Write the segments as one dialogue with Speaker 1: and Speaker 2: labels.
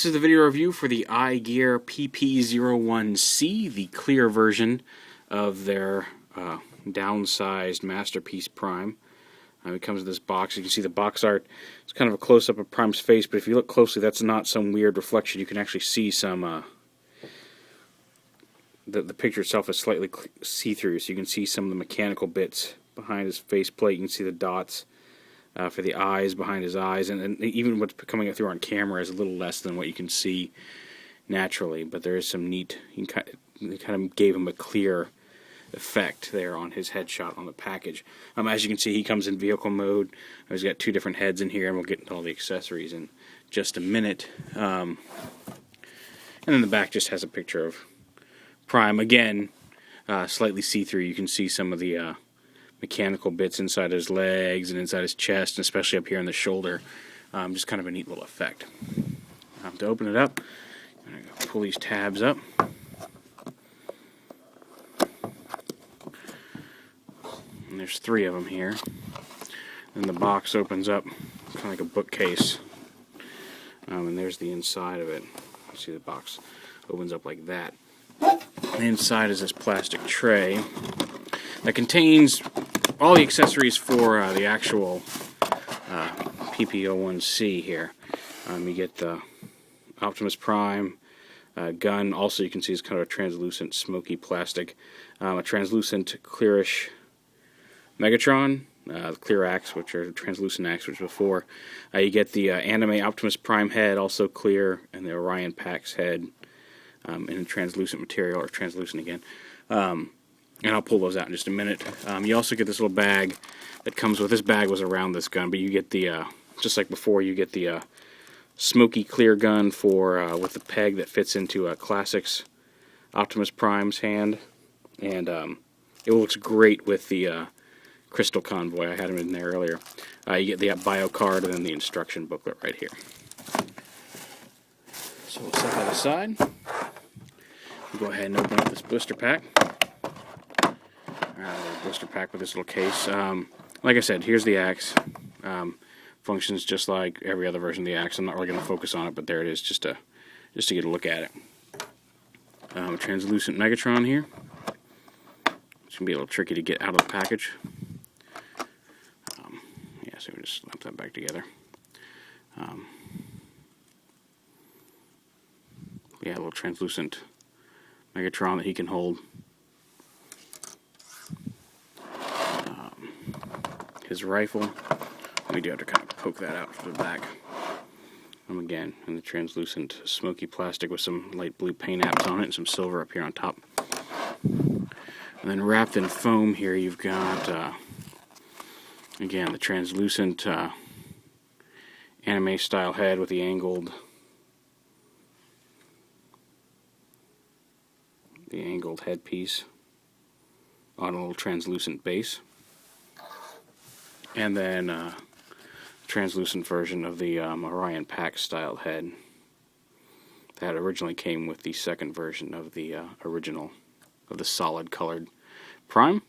Speaker 1: This is the video review for the iGear PP01C, the clear version of their downsized Masterpiece Prime. It comes with this box. You can see the box art. It's kind of a close-up of Prime's face, but if you look closely, that's not some weird reflection. You can actually see some... the picture itself is slightly see-through, so you can see some of the mechanical bits behind his faceplate. You can see the dots for the eyes behind his eyes, and even what's coming through on camera is a little less than what you can see naturally, but there is some neat... It kind of gave him a clear effect there on his headshot on the package. As you can see, he comes in vehicle mode. He's got two different heads in here, and we'll get into all the accessories in just a minute. And then the back just has a picture of Prime. Again, slightly see-through. You can see some of the mechanical bits inside his legs and inside his chest, and especially up here on the shoulder. Just kind of a neat little effect. To open it up, I'm going to pull these tabs up. And there's three of them here. And the box opens up kind of like a bookcase. And there's the inside of it. You see the box opens up like that. And inside is this plastic tray that contains all the accessories for the actual PP01C here. You get the Optimus Prime gun. Also, you can see it's kind of a translucent, smoky plastic. A translucent, clearish Megatron, the clear axe, which are translucent axe, which was before. You get the anime Optimus Prime head, also clear, and the Orion Pax head in a translucent material, or translucent again. And I'll pull those out in just a minute. You also get this little bag that comes with... This bag was around this gun, but you get the, just like before, you get the smoky clear gun for with the peg that fits into Classics Optimus Prime's hand. And it looks great with the Crystal Convoy. I had him in there earlier. You get the bio card and then the instruction booklet right here. So we'll set that aside. We'll go ahead and open up this blister pack. Blister pack with this little case. Like I said, here's the axe. Functions just like every other version of the axe. I'm not really going to focus on it, but there it is, just to get a look at it. A translucent Megatron here. It's going to be a little tricky to get out of the package. Yeah, so we just slap that back together. Yeah, a little translucent Megatron that he can hold. His rifle. We do have to kind of poke that out from the back. Again, in the translucent smoky plastic with some light blue paint apps on it and some silver up here on top. And then wrapped in foam here you've got, again, the translucent anime style head with the angled headpiece on a little translucent base. And then translucent version of the Orion Pax style head that originally came with the second version of the the solid colored Prime.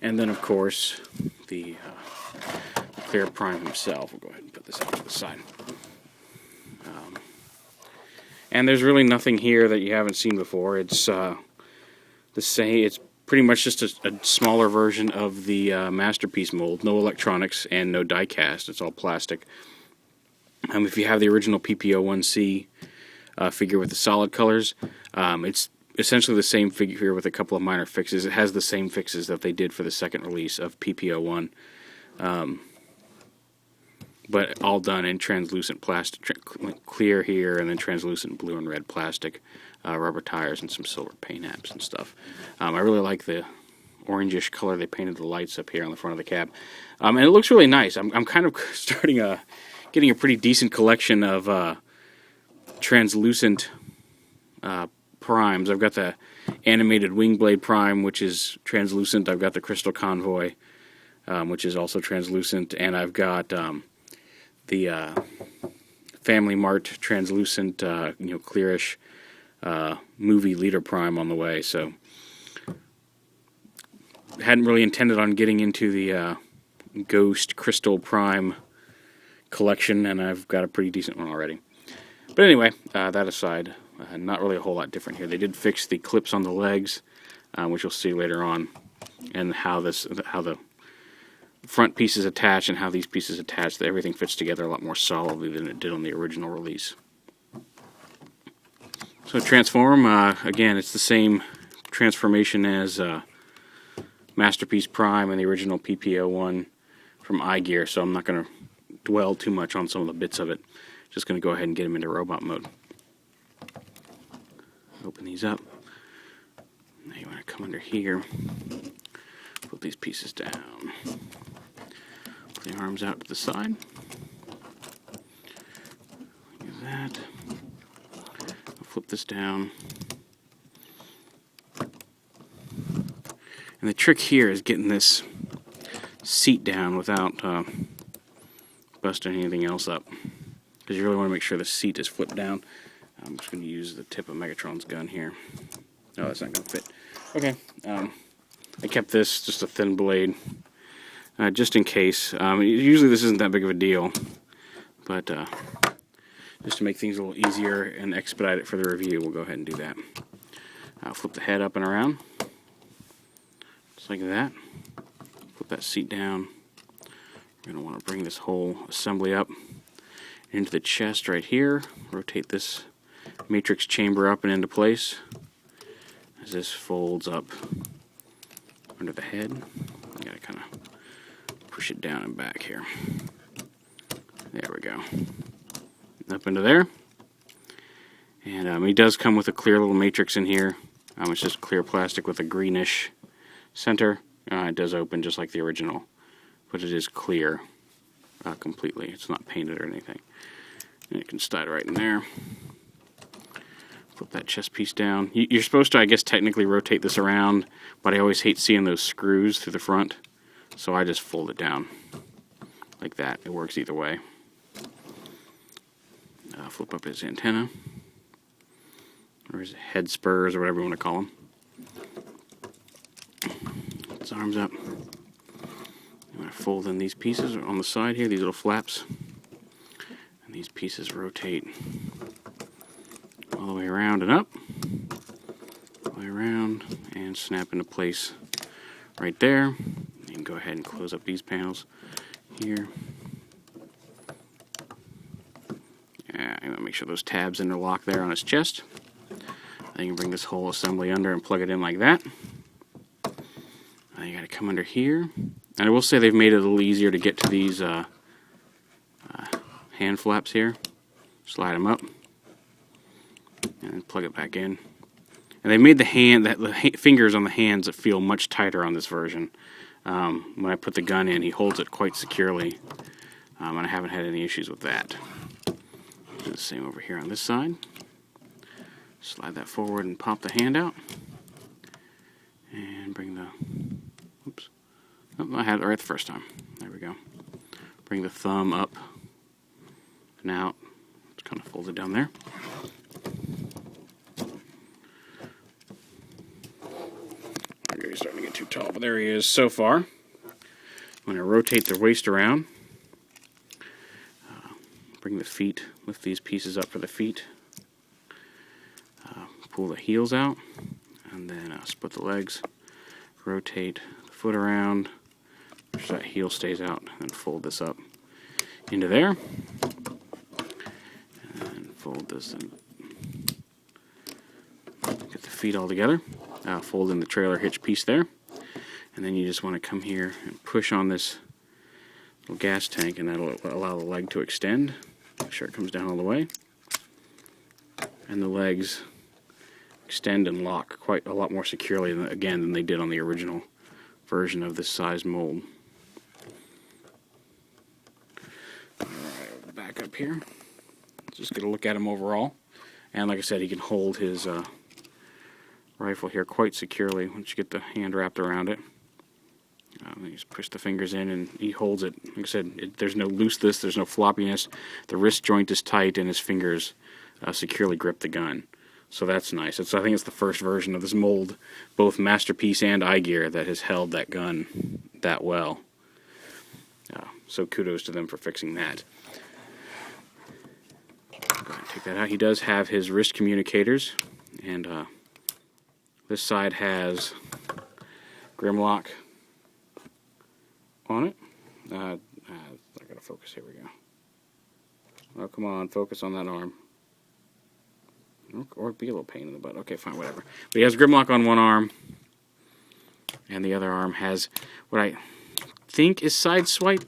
Speaker 1: And then of course the clear Prime himself. We'll go ahead and put this out to the side. And there's really nothing here that you haven't seen before. It's the same. It's pretty much just a smaller version of the Masterpiece mold. No electronics and no die cast. It's all plastic. If you have the original PP01C figure with the solid colors, it's essentially the same figure with a couple of minor fixes. It has the same fixes that they did for the second release of PP01. But all done in translucent plastic, clear here, and then translucent blue and red plastic, rubber tires, and some silver paint apps and stuff. I really like the orangish color they painted the lights up here on the front of the cab. And it looks really nice. I'm kind of getting a pretty decent collection of translucent primes. I've got the animated Wingblade Prime, which is translucent. I've got the Crystal Convoy, which is also translucent, and I've got the Family Mart translucent, clearish movie leader Prime on the way. So hadn't really intended on getting into the Ghost Crystal Prime collection, and I've got a pretty decent one already. But anyway, that aside, not really a whole lot different here. They did fix the clips on the legs, which you'll see later on, and how the front pieces attach and how these pieces attach. That everything fits together a lot more solidly than it did on the original release. So transform, again, it's the same transformation as Masterpiece Prime and the original PP01 from iGear, so I'm not going to dwell too much on some of the bits of it. Just going to go ahead and get them into robot mode. Open these up. Now you want to come under here, put these pieces down, put the arms out to the side, like that. Flip this down. And the trick here is getting this seat down without busting anything else up, because you really want to make sure the seat is flipped down. I'm just going to use the tip of Megatron's gun here. No, that's not going to fit. Okay, I kept this just a thin blade, just in case. Usually this isn't that big of a deal, but just to make things a little easier and expedite it for the review, we'll go ahead and do that. I'll flip the head up and around, just like that. Flip that seat down. We're going to want to bring this whole assembly up into the chest right here. Rotate this matrix chamber up and into place as this folds up under the head. You got to kind of push it down and back here. There we go. Up into there. And he does come with a clear little matrix in here. It's just clear plastic with a greenish center. It does open just like the original, but it is clear completely. It's not painted or anything. And it can slide right in there. Flip that chest piece down. You're supposed to, I guess, technically rotate this around, but I always hate seeing those screws through the front, so I just fold it down like that. It works either way. Flip up his antenna, or his head spurs, or whatever you want to call them. His arms up. You want to fold in these pieces on the side here, these little flaps, and these pieces rotate all the way around and up, all the way around, and snap into place right there. You can go ahead and close up these panels here. I'm going to make sure those tabs interlock there on his chest. Then you can bring this whole assembly under and plug it in like that. Now you got to come under here. And I will say they've made it a little easier to get to these hand flaps here. Slide them up and plug it back in. And they made the fingers on the hands that feel much tighter on this version. When I put the gun in, he holds it quite securely, and I haven't had any issues with that. Do the same over here on this side. Slide that forward and pop the hand out. And bring the... Oops. Oh, I had it right the first time. There we go. Bring the thumb up and out. It's kind of folded down there. He's starting to get too tall, but there he is so far. I'm going to rotate the waist around. Bring the feet, lift these pieces up for the feet. Pull the heels out, and then split the legs. Rotate the foot around, so that heel stays out, and fold this up into there. And fold this and get the feet all together. Fold in the trailer hitch piece there. And then you just want to come here and push on this little gas tank, and that'll allow the leg to extend. Make sure it comes down all the way. And the legs extend and lock quite a lot more securely than they did on the original version of this size mold. Alright, back up here. Just get a look at him overall. And like I said, he can hold his rifle here quite securely once you get the hand wrapped around it. You just push the fingers in and he holds it. Like I said, there's no looseness, there's no floppiness. The wrist joint is tight and his fingers securely grip the gun. So that's nice. I think it's the first version of this mold, both Masterpiece and iGear, that has held that gun that well. So kudos to them for fixing that. Go ahead and take that out. He does have his wrist communicators, and this side has Grimlock on it. I gotta focus. Here we go. Oh, come on, focus on that arm. Or be a little pain in the butt. Okay, fine, whatever. But he has Grimlock on one arm, and the other arm has what I think is Sideswipe.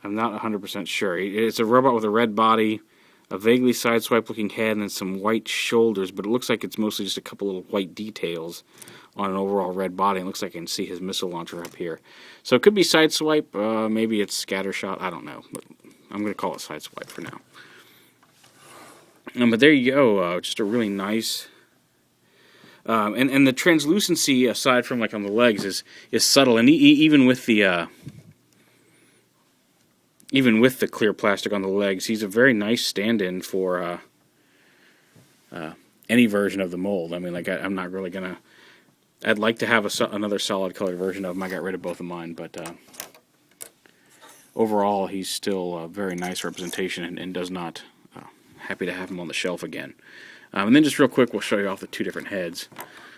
Speaker 1: I'm not 100% sure. It's a robot with a red body, a vaguely Sideswipe-looking head, and then some white shoulders, but it looks like it's mostly just a couple little white details on an overall red body. It looks like I can see his missile launcher up here. So it could be Sideswipe, maybe it's Scattershot, I don't know. But I'm going to call it Sideswipe for now. But there you go, just a really nice... and the translucency, aside from like on the legs, is subtle, and even with the clear plastic on the legs, he's a very nice stand-in for any version of the mold. I mean, like I'm not really gonna. I'd like to have another solid colored version of him. I got rid of both of mine, but overall, he's still a very nice representation, and does not. Happy to have him on the shelf again. And then just real quick, we'll show you off the two different heads.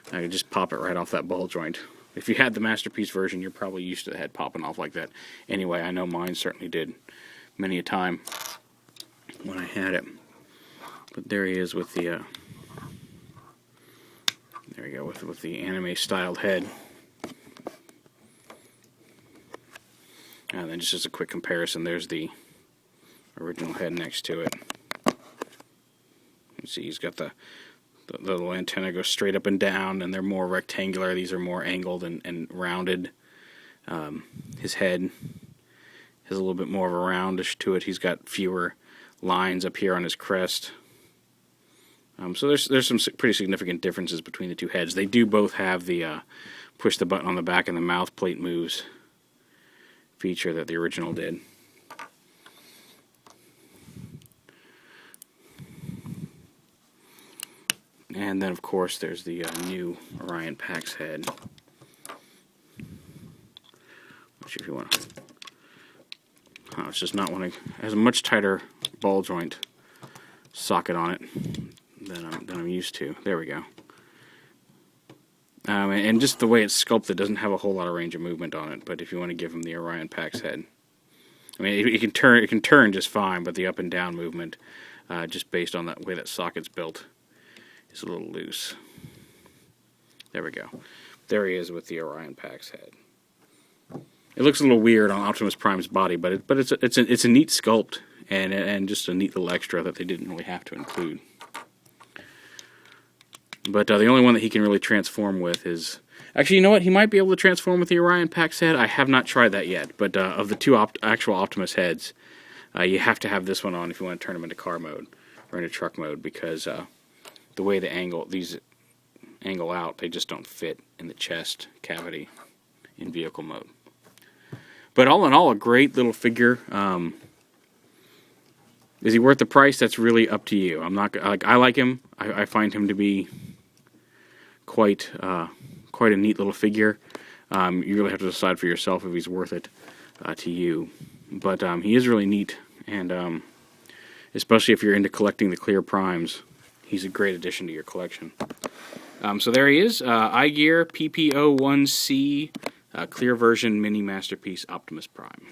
Speaker 1: I can just pop it right off that ball joint. If you had the Masterpiece version, you're probably used to the head popping off like that. Anyway, I know mine certainly did many a time when I had it. But there he is with the there we go, with the anime styled head. And then just as a quick comparison, there's the original head next to it. You see he's got the little antenna goes straight up and down, and they're more rectangular. These are more angled and rounded. His head has a little bit more of a roundish to it. He's got fewer lines up here on his crest. So there's some pretty significant differences between the two heads. They do both have the push the button on the back and the mouth plate moves feature that the original did. And then, of course, there's the new Orion Pax head, which, if you want to, it's just not one. It has a much tighter ball joint socket on it than I'm used to. There we go. And just the way it's sculpted doesn't have a whole lot of range of movement on it. But if you want to give him the Orion Pax head, I mean, it can turn just fine, but the up and down movement, just based on that way that socket's built, is a little loose. There we go. There he is with the Orion Pax head. It looks a little weird on Optimus Prime's body, but it's a neat sculpt and just a neat little extra that they didn't really have to include. But the only one that he can really transform with is... Actually, you know what? He might be able to transform with the Orion Pax head. I have not tried that yet. But of the two actual Optimus heads, you have to have this one on if you want to turn them into car mode or into truck mode, because the way these angle out, they just don't fit in the chest cavity in vehicle mode. But all in all, a great little figure. Is he worth the price? That's really up to you. I'm not like I like him. I find him to be quite a neat little figure. You really have to decide for yourself if he's worth it to you. But he is really neat, and especially if you're into collecting the clear primes, he's a great addition to your collection. So there he is, iGear PP01C clear version mini Masterpiece Optimus Prime.